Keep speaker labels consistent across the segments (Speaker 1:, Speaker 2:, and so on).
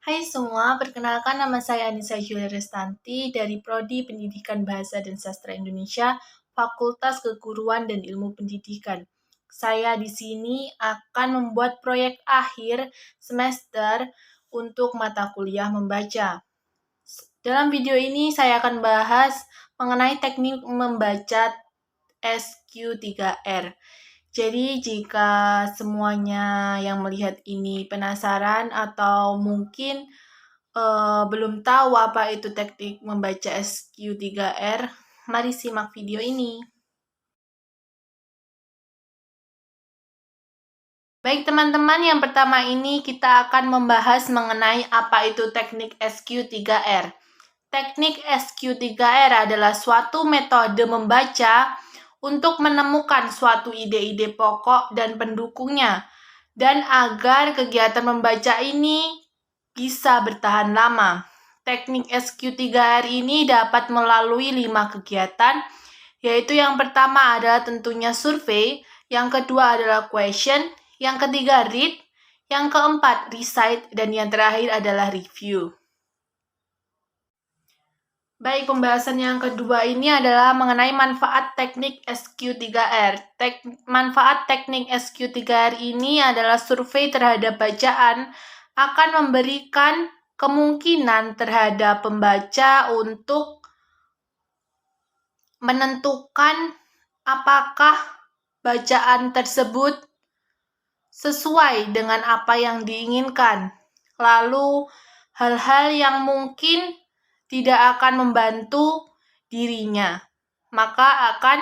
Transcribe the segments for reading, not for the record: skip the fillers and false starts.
Speaker 1: Hai semua, perkenalkan nama saya Anissa Julia Restanti dari Prodi Pendidikan Bahasa dan Sastra Indonesia, Fakultas Keguruan dan Ilmu Pendidikan. Saya di sini akan membuat proyek akhir semester untuk mata kuliah membaca. Dalam video ini saya akan bahas mengenai teknik membaca SQ3R. Jadi jika semuanya yang melihat ini penasaran atau mungkin belum tahu apa itu teknik membaca SQ3R, mari simak video ini. Baik teman-teman, yang pertama ini kita akan membahas mengenai apa itu teknik SQ3R. Teknik SQ3R adalah suatu metode membaca untuk menemukan suatu ide-ide pokok dan pendukungnya, dan agar kegiatan membaca ini bisa bertahan lama. Teknik SQ3R ini dapat melalui 5 kegiatan, yaitu yang pertama adalah tentunya survei, yang kedua adalah question, yang ketiga read, yang keempat recite, dan yang terakhir adalah review. Baik, pembahasan yang kedua ini adalah mengenai manfaat teknik SQ3R. Manfaat teknik SQ3R ini adalah survei terhadap bacaan akan memberikan kemungkinan terhadap pembaca untuk menentukan apakah bacaan tersebut sesuai dengan apa yang diinginkan. Lalu, hal-hal yang mungkin tidak akan membantu dirinya, maka akan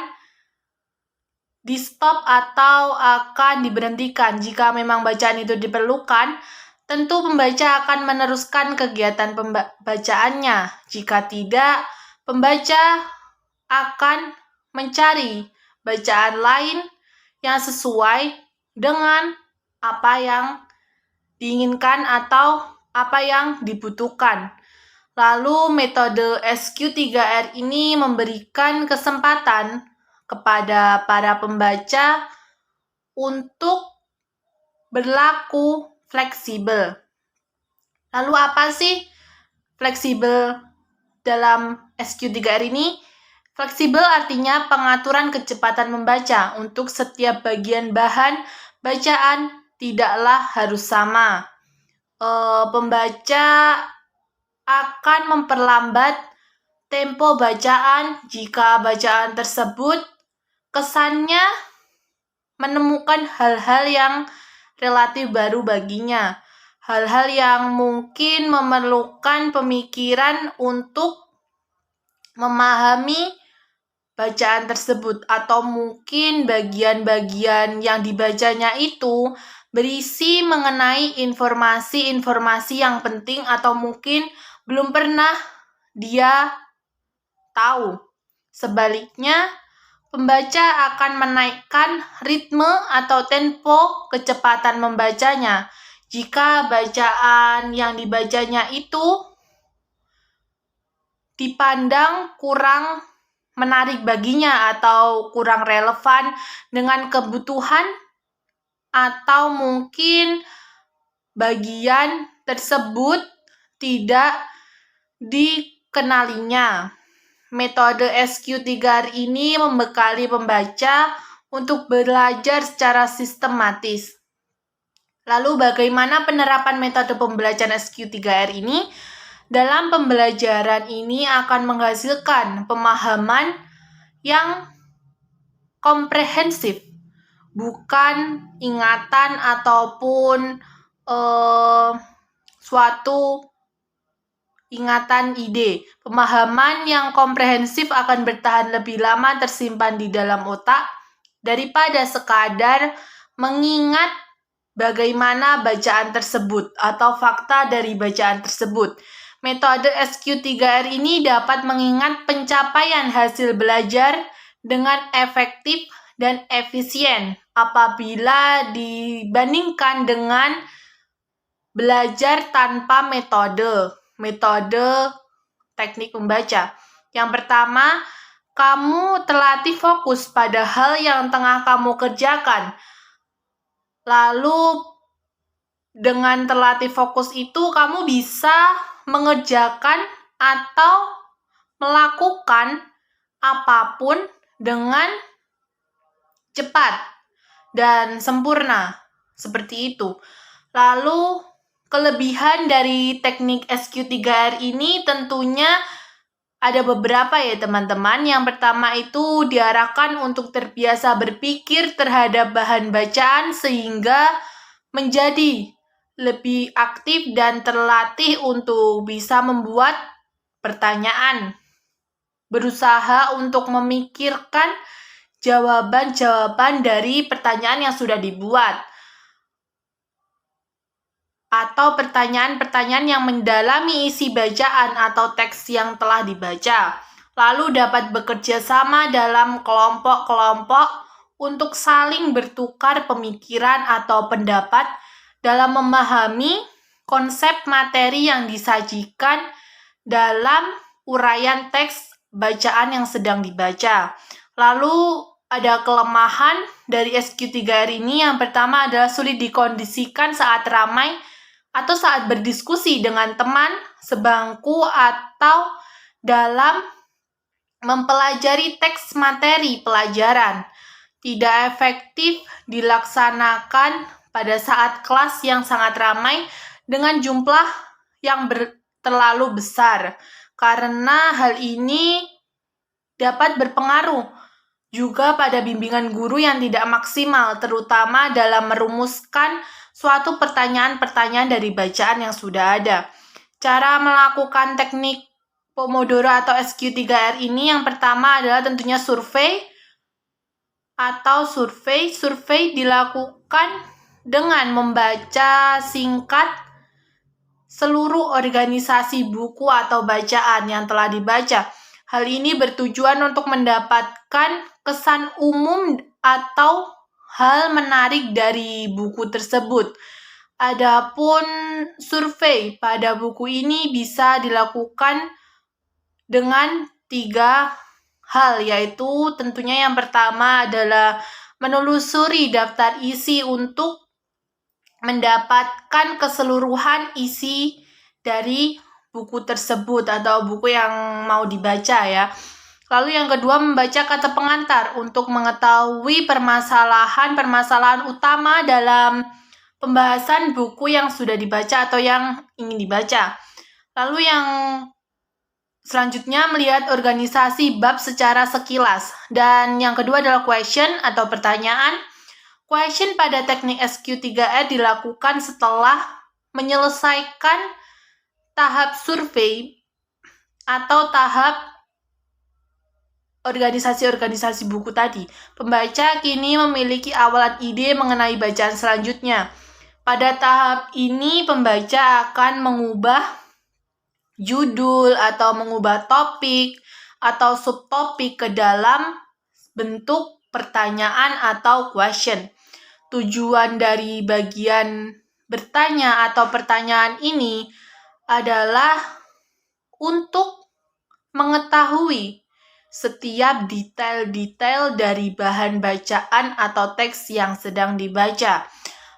Speaker 1: di-stop atau akan diberhentikan. Jika memang bacaan itu diperlukan, tentu pembaca akan meneruskan kegiatan pembacaannya. Jika tidak, pembaca akan mencari bacaan lain yang sesuai dengan apa yang diinginkan atau apa yang dibutuhkan. Lalu metode SQ3R ini memberikan kesempatan kepada para pembaca untuk berlaku fleksibel. Lalu apa sih fleksibel dalam SQ3R ini? Fleksibel artinya pengaturan kecepatan membaca untuk setiap bagian bahan bacaan tidaklah harus sama. Pembaca akan memperlambat tempo bacaan jika bacaan tersebut kesannya menemukan hal-hal yang relatif baru baginya. Hal-hal yang mungkin memerlukan pemikiran untuk memahami bacaan tersebut, atau mungkin bagian-bagian yang dibacanya itu berisi mengenai informasi-informasi yang penting atau mungkin belum pernah dia tahu. Sebaliknya, pembaca akan menaikkan ritme atau tempo kecepatan membacanya jika bacaan yang dibacanya itu dipandang kurang menarik baginya atau kurang relevan dengan kebutuhan, atau mungkin bagian tersebut tidak dikenalinya. Metode SQ3R ini membekali pembaca untuk belajar secara sistematis. Lalu bagaimana penerapan metode pembelajaran SQ3R ini? Dalam pembelajaran ini akan menghasilkan pemahaman yang komprehensif, bukan ingatan ataupun suatu ingatan ide. Pemahaman yang komprehensif akan bertahan lebih lama tersimpan di dalam otak daripada sekadar mengingat bagaimana bacaan tersebut atau fakta dari bacaan tersebut. Metode SQ3R ini dapat mengingat pencapaian hasil belajar dengan efektif dan efisien apabila dibandingkan dengan belajar tanpa metode teknik membaca. Yang pertama, kamu terlatih fokus pada hal yang tengah kamu kerjakan. Lalu dengan terlatih fokus itu kamu bisa mengerjakan atau melakukan apapun dengan cepat dan sempurna. Seperti itu. Lalu, kelebihan dari teknik SQ3R ini tentunya ada beberapa ya teman-teman. Yang pertama itu diarahkan untuk terbiasa berpikir terhadap bahan bacaan sehingga menjadi lebih aktif dan terlatih untuk bisa membuat pertanyaan. Berusaha untuk memikirkan jawaban-jawaban dari pertanyaan yang sudah dibuat. Atau pertanyaan-pertanyaan yang mendalami isi bacaan atau teks yang telah dibaca. Lalu dapat bekerja sama dalam kelompok-kelompok untuk saling bertukar pemikiran atau pendapat dalam memahami konsep materi yang disajikan dalam uraian teks bacaan yang sedang dibaca. Lalu ada kelemahan dari SQ3R ini. Yang pertama adalah sulit dikondisikan saat ramai atau saat berdiskusi dengan teman, sebangku, atau dalam mempelajari teks materi pelajaran. Tidak efektif dilaksanakan pada saat kelas yang sangat ramai dengan jumlah yang terlalu besar, karena hal ini dapat berpengaruh juga pada bimbingan guru yang tidak maksimal, terutama dalam merumuskan suatu pertanyaan-pertanyaan dari bacaan yang sudah ada. Cara melakukan teknik Pomodoro atau SQ3R ini yang pertama adalah tentunya survei. Survei dilakukan dengan membaca singkat seluruh organisasi buku atau bacaan yang telah dibaca. Hal ini bertujuan untuk mendapatkan kesan umum atau hal menarik dari buku tersebut. Adapun survei pada buku ini bisa dilakukan dengan 3 hal, yaitu tentunya yang pertama adalah menelusuri daftar isi untuk mendapatkan keseluruhan isi dari buku tersebut atau buku yang mau dibaca ya. Lalu yang kedua, membaca kata pengantar untuk mengetahui permasalahan utama dalam pembahasan buku yang sudah dibaca atau yang ingin dibaca. Lalu yang selanjutnya, melihat organisasi bab secara sekilas. Dan yang kedua adalah question atau pertanyaan. Question pada teknik SQ3R dilakukan setelah menyelesaikan tahap survei atau tahap organisasi-organisasi buku tadi. Pembaca kini memiliki awalan ide mengenai bacaan selanjutnya. Pada tahap ini, pembaca akan mengubah judul atau mengubah topik atau subtopik ke dalam bentuk pertanyaan atau question. Tujuan dari bagian bertanya atau pertanyaan ini adalah untuk mengetahui setiap detail-detail dari bahan bacaan atau teks yang sedang dibaca.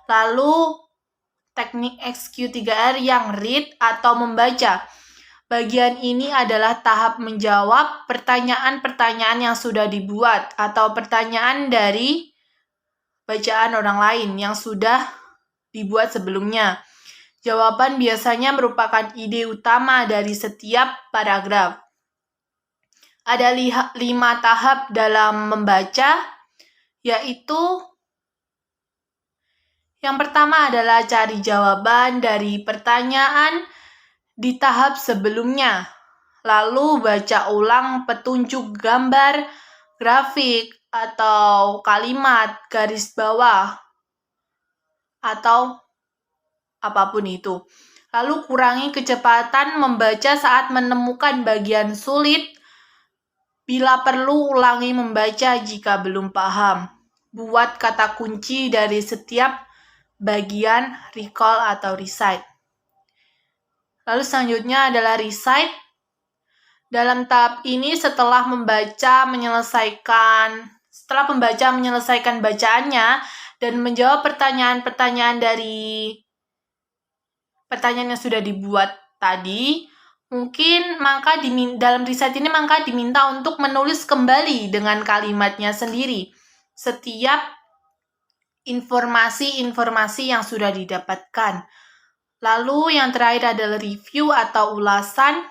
Speaker 1: Lalu, teknik SQ3R yang read atau membaca. Bagian ini adalah tahap menjawab pertanyaan-pertanyaan yang sudah dibuat atau pertanyaan dari bacaan orang lain yang sudah dibuat sebelumnya. Jawaban biasanya merupakan ide utama dari setiap paragraf. Ada 5 tahap dalam membaca, yaitu yang pertama adalah cari jawaban dari pertanyaan di tahap sebelumnya. Lalu baca ulang petunjuk gambar, grafik, atau kalimat, garis bawah, atau apapun itu. Lalu kurangi kecepatan membaca saat menemukan bagian sulit. Bila perlu, ulangi membaca jika belum paham. Buat kata kunci dari setiap bagian recall atau recite. Lalu selanjutnya adalah recite. Dalam tahap ini setelah pembaca menyelesaikan bacaannya dan menjawab pertanyaan-pertanyaan dari pertanyaan yang sudah dibuat tadi, mungkin dalam riset ini maka diminta untuk menulis kembali dengan kalimatnya sendiri setiap informasi-informasi yang sudah didapatkan. Lalu yang terakhir adalah review atau ulasan.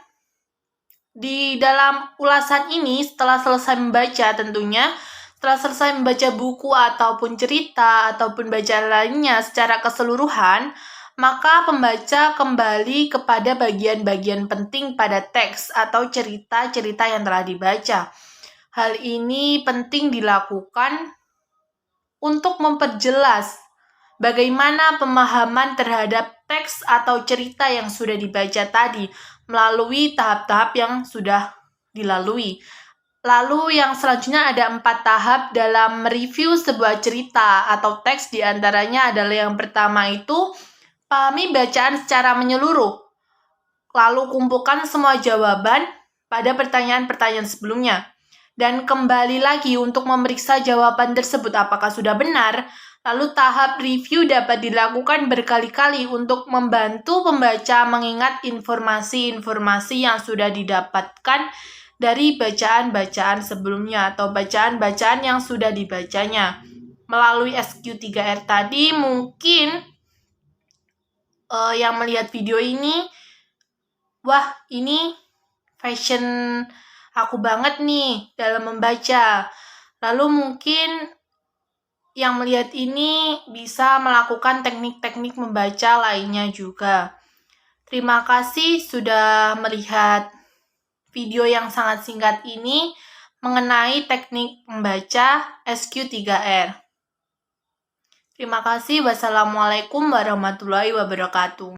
Speaker 1: Di dalam ulasan ini, setelah selesai membaca tentunya, setelah selesai membaca buku ataupun cerita ataupun bacaan lainnya secara keseluruhan, maka pembaca kembali kepada bagian-bagian penting pada teks atau cerita-cerita yang telah dibaca. Hal ini penting dilakukan untuk memperjelas bagaimana pemahaman terhadap teks atau cerita yang sudah dibaca tadi melalui tahap-tahap yang sudah dilalui. Lalu yang selanjutnya ada 4 tahap dalam mereview sebuah cerita atau teks, diantaranya adalah yang pertama itu pahami bacaan secara menyeluruh. Lalu kumpulkan semua jawaban pada pertanyaan-pertanyaan sebelumnya. Dan kembali lagi untuk memeriksa jawaban tersebut apakah sudah benar. Lalu tahap review dapat dilakukan berkali-kali untuk membantu pembaca mengingat informasi-informasi yang sudah didapatkan dari bacaan-bacaan sebelumnya atau bacaan-bacaan yang sudah dibacanya. Melalui SQ3R tadi, mungkin yang melihat video ini, wah ini passion aku banget nih dalam membaca. Lalu mungkin yang melihat ini bisa melakukan teknik-teknik membaca lainnya juga. Terima kasih sudah melihat video yang sangat singkat ini mengenai teknik membaca SQ3R. Terima kasih. Wassalamualaikum warahmatullahi wabarakatuh.